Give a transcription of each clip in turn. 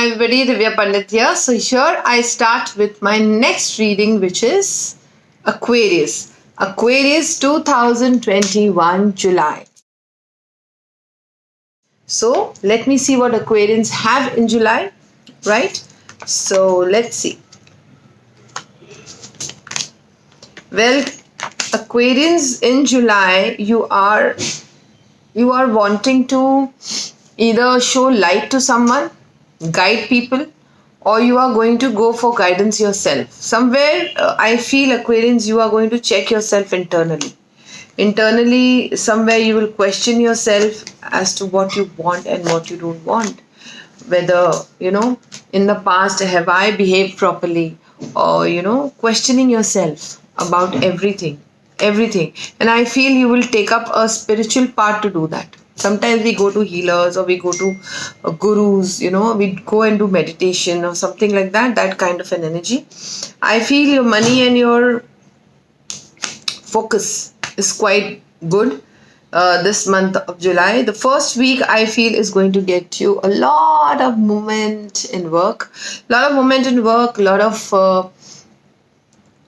Hi everybody, Divya Pandit here. So here I start with my next reading, which is Aquarius. Aquarius 2021 July. So let me see what Aquarians have in July, right? So let's see. Well, Aquarians in July, you are wanting to either show light to someone, guide people, or you are going to go for guidance yourself. Somewhere, I feel Aquarians, you are going to check yourself internally. Internally, somewhere you will question yourself as to what you want and what you don't want. Whether, in the past, have I behaved properly, or, questioning yourself about everything. And I feel you will take up a spiritual part to do that. Sometimes we go to healers or we go to gurus, we go and do meditation or something like that kind of an energy. I feel your money and your focus is quite good this month of July. The first week I feel is going to get you a lot of movement in work, a lot of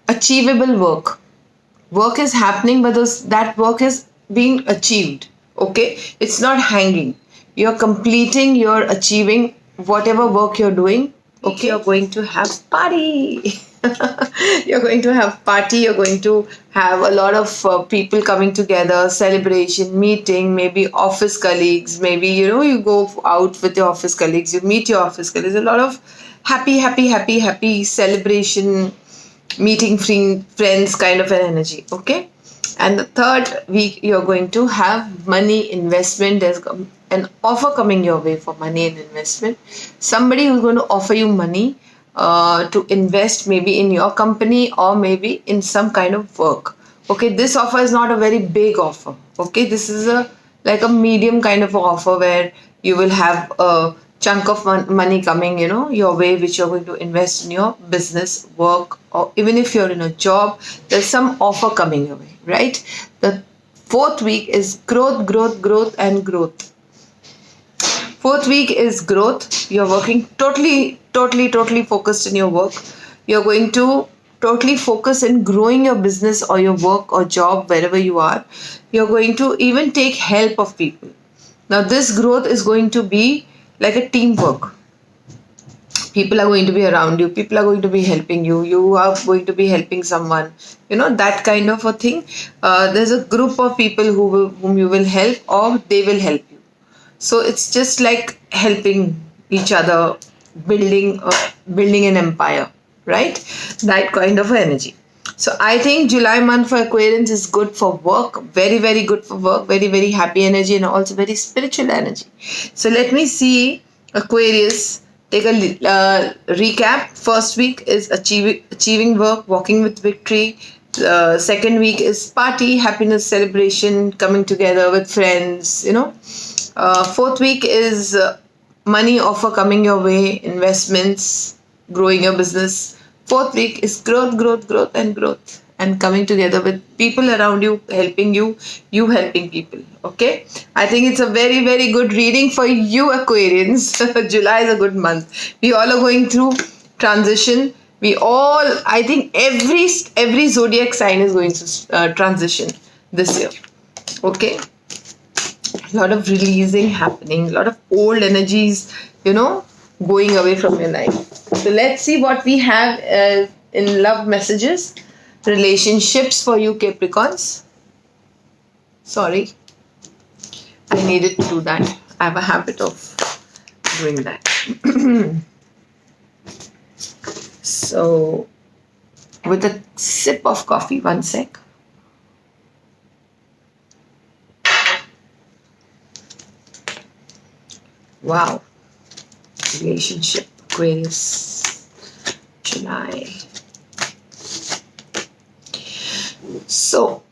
achievable work. Work is happening, but that work is being achieved. Okay, it's not hanging. You're completing, you're achieving whatever work you're doing. Okay, you're going to have party. You're going to have party. You're going to have a lot of people coming together, celebration, meeting, maybe office colleagues. Maybe you go out with your office colleagues. You meet your office colleagues. A lot of happy celebration, meeting friends kind of an energy. Okay, and the third week you're going to have money investment. There's an offer coming your way for money and investment. Somebody who's going to offer you money to invest, maybe in your company or maybe in some kind of work. Okay, this offer is not a very big offer. Okay, this is like a medium kind of offer where you will have a chunk of money coming your way, which you're going to invest in your business, work, or even if you're in a job, there's some offer coming your way, right? The fourth week is growth. Fourth week is growth. You're working totally focused in your work. You're going to totally focus in growing your business or your work or job wherever you are. You're going to even take help of people. Now this growth is going to be like a teamwork. People are going to be around you. People are going to be helping you. You are going to be helping someone. That kind of a thing. There's a group of people whom you will help, or they will help you. So it's just like helping each other, building an empire, right? That kind of energy. So I think July month for Aquarians is good for work, very good for work, very happy energy, and also very spiritual energy. So let me see Aquarius. Take a recap. First week is achieving work, walking with victory. Second week is party, happiness, celebration, coming together with friends, fourth week is money offer coming your way, investments, growing your business. Fourth week is growth, and coming together with people around you, helping you helping people. Okay, I think it's a very good reading for you, Aquarians. July is a good month. We all are going through transition. I think every zodiac sign is going to transition this year. Okay, a lot of releasing happening, a lot of old energies, going away from your life. So let's see what we have in love messages, relationships for you, Capricorns. Sorry, I needed to do that. I have a habit of doing that. So, with a sip of coffee, one sec. Wow. Relationship, Aquarius, July. So,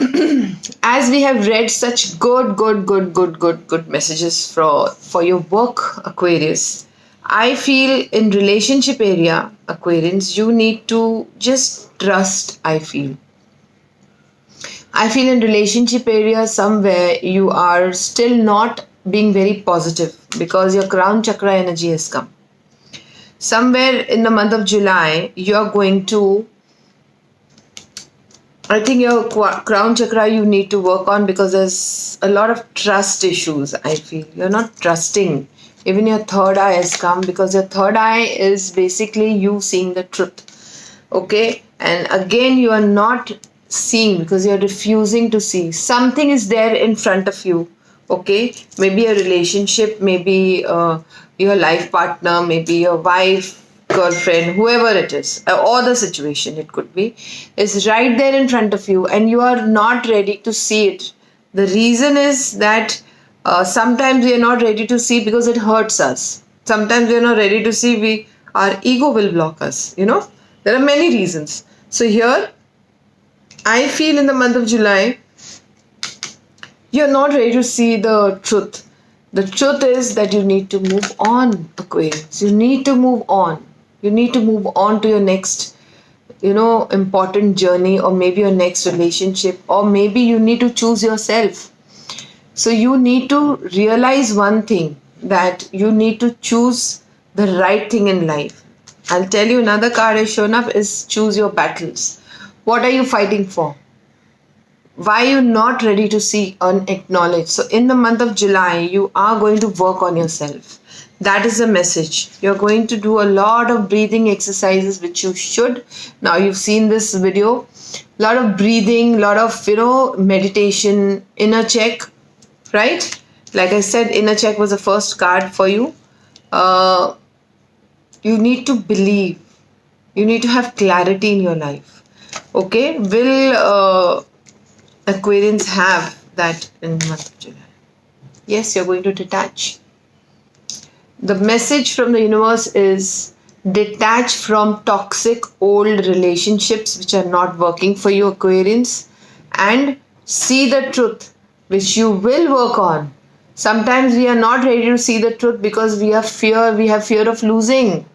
as we have read such good messages for your work, Aquarius, I feel in relationship area, Aquarians, you need to just trust, I feel in relationship area somewhere you are still not being very positive because your crown chakra energy has come. somewhere in the month of July, you're going to, I think your crown chakra you need to work on, because there's a lot of trust issues. I feel you're not trusting. Even your third eye has come, because your third eye is basically you seeing the truth. Okay, and again you are not seeing because you're refusing to see. Something is there in front of you. Okay, maybe a relationship, maybe your life partner, maybe your wife, girlfriend, whoever it is, or the situation it could be, is right there in front of you, and you are not ready to see it. The reason is that sometimes we are not ready to see because it hurts us. Sometimes we are not ready to see, our ego will block us. There are many reasons. So here I feel in the month of July, you're not ready to see the truth. The truth is that you need to move on, Aquarius. You need to move on. You need to move on to your next, important journey, or maybe your next relationship, or maybe you need to choose yourself. So you need to realize one thing, that you need to choose the right thing in life. I'll tell you, another card has shown up is choose your battles. What are you fighting for? Why are you not ready to see and acknowledge? So in the month of July, you are going to work on yourself. That is the message. You're going to do a lot of breathing exercises, which you should. Now you've seen this video. A lot of breathing, a lot of, meditation, inner check, right? Like I said, inner check was the first card for you. You need to believe. You need to have clarity in your life. Okay? Will Aquarians have that in the month of July? Yes, you're going to detach. The message from the universe is detach from toxic old relationships which are not working for you, Aquarians, and see the truth, which you will work on. Sometimes we are not ready to see the truth because we have fear of losing.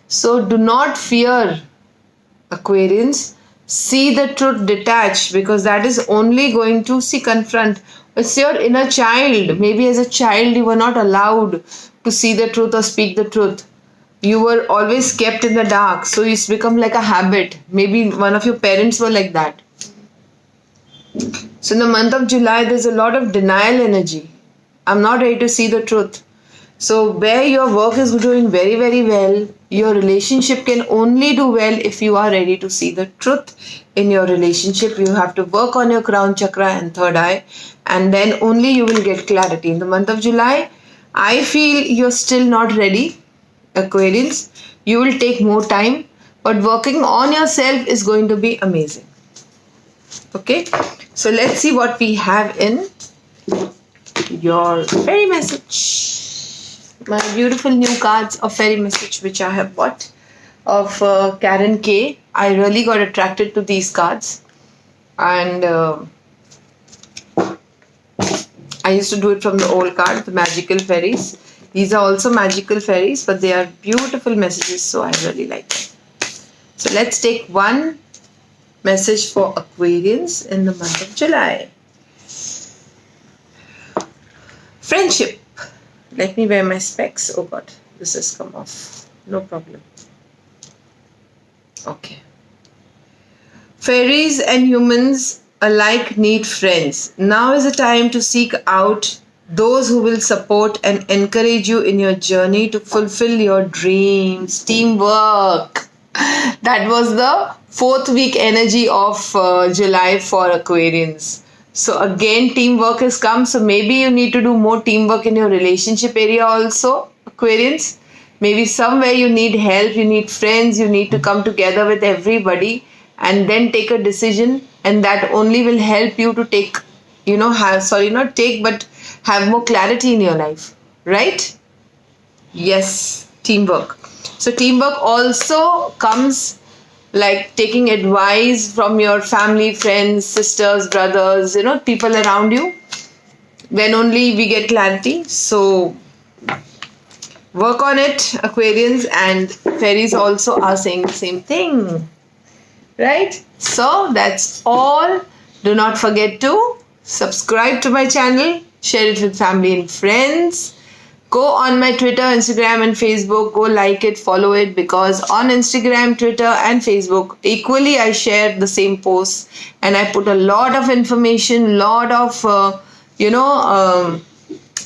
So do not fear, Aquarians. See the truth, detach, because that is only going to confront. It's your inner child. Maybe as a child you were not allowed to see the truth or speak the truth. You were always kept in the dark, so it's become like a habit. Maybe one of your parents were like that. So in the month of July, there's a lot of denial energy. I'm not ready to see the truth. So where your work is doing very, very well, your relationship can only do well if you are ready to see the truth in your relationship. You have to work on your crown chakra and third eye, and then only you will get clarity. In the month of July, I feel you're still not ready, Aquarians. You will take more time, but working on yourself is going to be amazing. Okay, so let's see what we have in your fairy message. My beautiful new cards of fairy message which I have bought of Karen K. I really got attracted to these cards, and I used to do it from the old card, the magical fairies. These are also magical fairies, but they are beautiful messages, so I really like them. So let's take one message for Aquarians in the month of July. Friendship. Let me wear my specs. Oh God, this has come off. No problem. Okay. Fairies and humans alike need friends. Now is the time to seek out those who will support and encourage you in your journey to fulfill your dreams. Teamwork. That was the 4th week energy of July for Aquarians. So again, teamwork has come. So maybe you need to do more teamwork in your relationship area also, Aquarians. Maybe somewhere you need help, you need friends, you need to come together with everybody and then take a decision, and that only will help you to take, have more clarity in your life, right? Yes, teamwork. So teamwork also comes like taking advice from your family, friends, sisters, brothers, people around you. Then only we get clarity. So work on it, Aquarians, and fairies also are saying the same thing, right? So that's all. Do not forget to subscribe to my channel, share it with family and friends, Go on my Twitter, Instagram, and Facebook. Go like it, follow it, because on Instagram, Twitter, and Facebook, equally I share the same posts, and I put a lot of information, lot of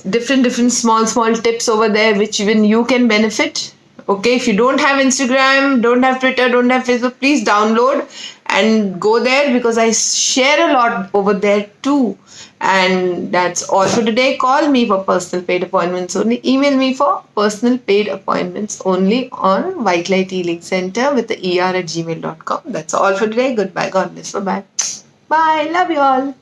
different small tips over there, which even you can benefit. Okay, if you don't have Instagram, don't have Twitter, don't have Facebook, please download and go there, because I share a lot over there too. And that's all for today. Call me for personal paid appointments only. Email me for personal paid appointments only on White Light Healing Center with the er@gmail.com. That's all for today. Goodbye. God bless. Bye bye. Bye. Love you all.